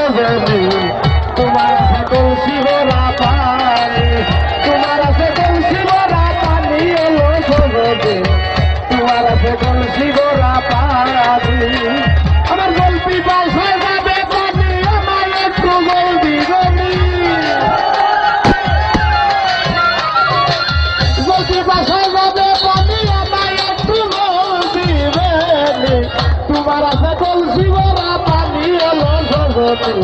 সজনী তোমার আছে কলসি ভরা পানি তোমার আছে কলসি ভরা পানি এলো সজনী তোমার আছে কলসি ভরা পানি আমার গল্পি বাসায় যাবে পানি আমার একটু জল দিবনি গল্পি বাসায় যাবে পানি আমার একটু জল দিবেনি তোমার আছে কলসি ভরা পানি এলো সজনী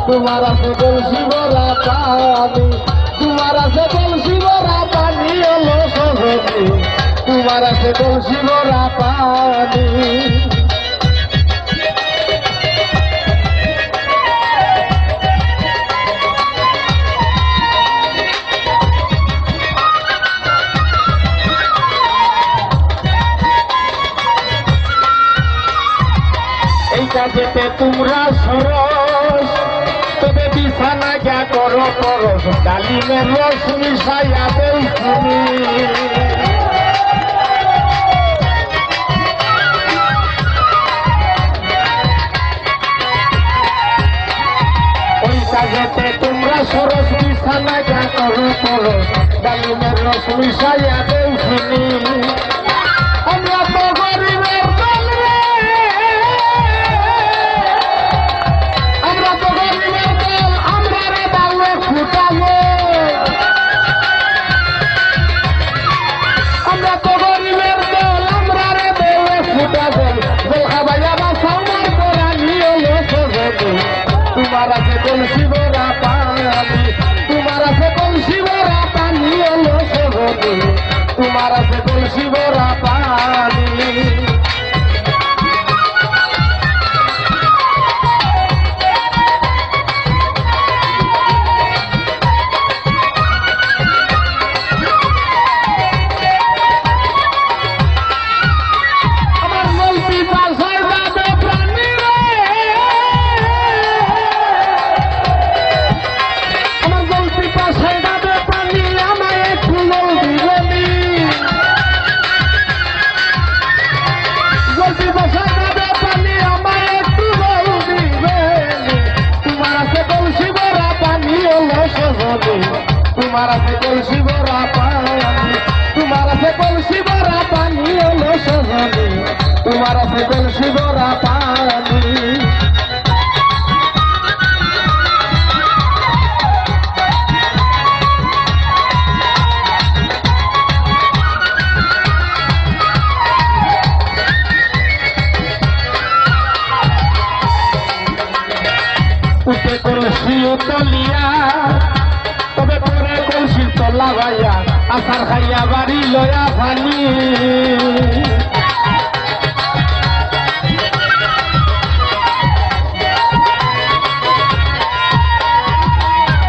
তোমার আছে কলসি ভরা পানি তোমার আছে কলসি ভরা পানি এলো সজনী তোমার আছে কলসি ভরা পানি এই কাজেতে তোমরা সরস তবে বিছানা গা করো করস ডালিমের রস মিশাইয়া দেই তুমি ওই কাজেতে তোমরা সরস বিছানা গা করো করস ডালিমের রস মিশাইয়া দেই তুমি আমরা তো গরিবের দল রে আমরা তো গরিবের দল আমরা রে বাউলে ফুটাবো আমরা তো গরিবের দল আমরা রে বাউলে ফুটাবো দেখা ভাইয়া বাসাও মার করা নিয়ে সজনী তোমার আছে কলসি ভরা পানি তোমার আছে কলসি ভরা পানি এলো সজনী তোমার আছে কলসি ভরা পানি আমার গল্পি বাসায় যাবে প্রাণী রে আমার গল্পি বাসায় যাবে প্রাণী আমায় একটু জল দিবনি গল্পি বাসায় যাবে পানি আমায় একটু জল দিবেনি তোমার আছে কলসি ভরা পানি এলো সজনী তোমার আছে কলসি ভরা পানি তোমার আছে কলসি ভরা পানি এলো সজনী তোমার আছে কলসি ভরা পানি উঠে কলসি তলিয়া তবে পরে কলসি তলা ভাইয়া আসার খাইয়া বাড়ি লয়া পানি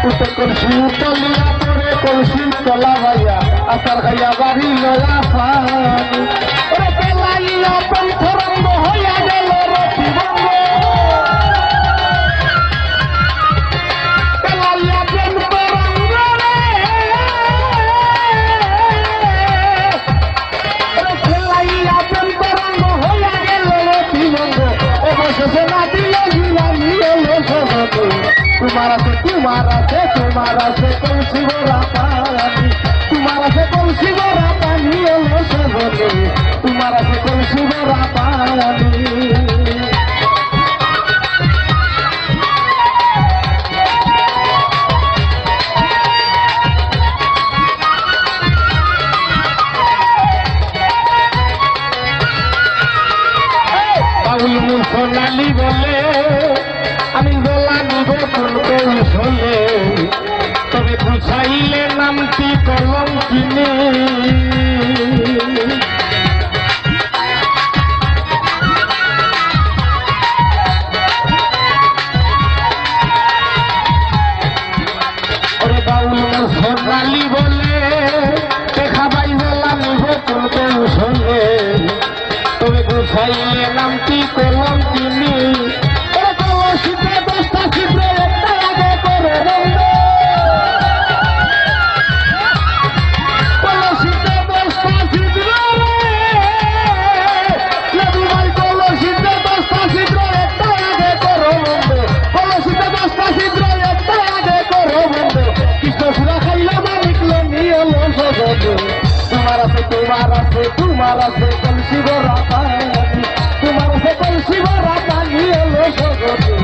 উঠে কলসি তলিয়া পরে কলসি তলা ভাইয়া আসার খাইয়া বাড়ি লয়া পানি ওরে পেলাইয়া পন্থরঙ্গ হইয়া গেল রতিভঙ্গ তোমার আছে কলসি ভরা পানি তোমার আছে কলসি ভরা পানি এলো সজনী তোমার আছে কলসি ভরা পানি বাউল মুসনালি বলে আমি গলা নিব কোন কৌশলে তবে বুঝাইলে নামটি কলম কিনে তোমার আছে কলসি ভরা পানি, তোমার আছে কলসি ভরা পানি এলো জগতে,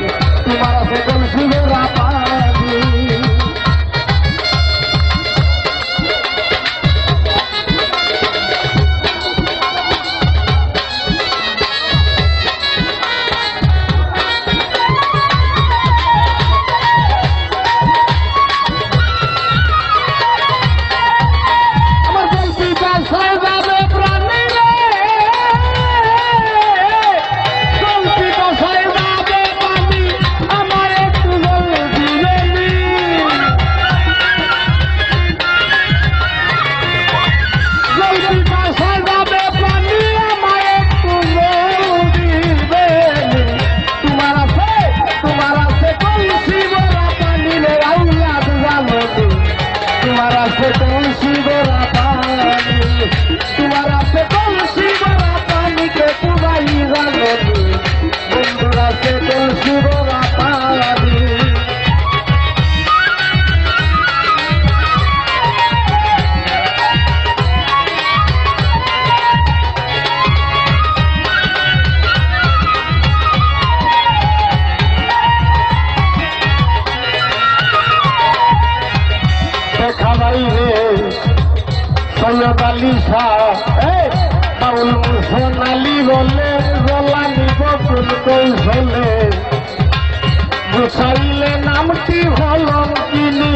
তোমার আছে কলসি ভরা পানি। সৈয়দ আলী শাহ বাউল সোনালি বলে জলানি বকুল কৌশলে গুছাইলে নামটি হলম কিনি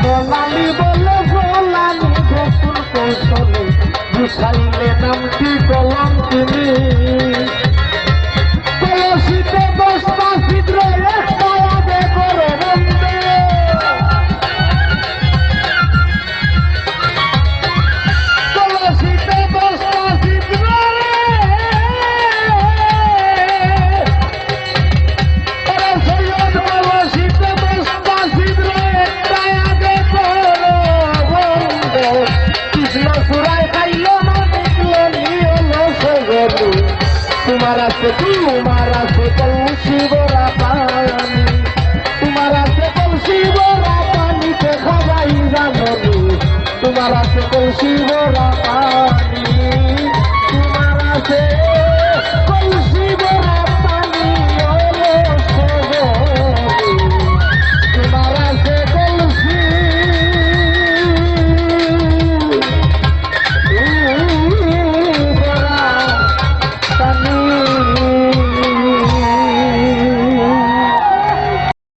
সোনালি বলে জলানি বকুল কৌশলে গুছাইলে নামটি কলম কিনি কলসিতে দশটা ছিদ্র একটা আগে করে বন্ধে কলসিতে দশটা ছিদ্র সৈয়দ কলসিতে দশটা ছিদ্র একটা আগে করে বন্ধে কৃষ্ণ সুরায় খাইল তোমার আছে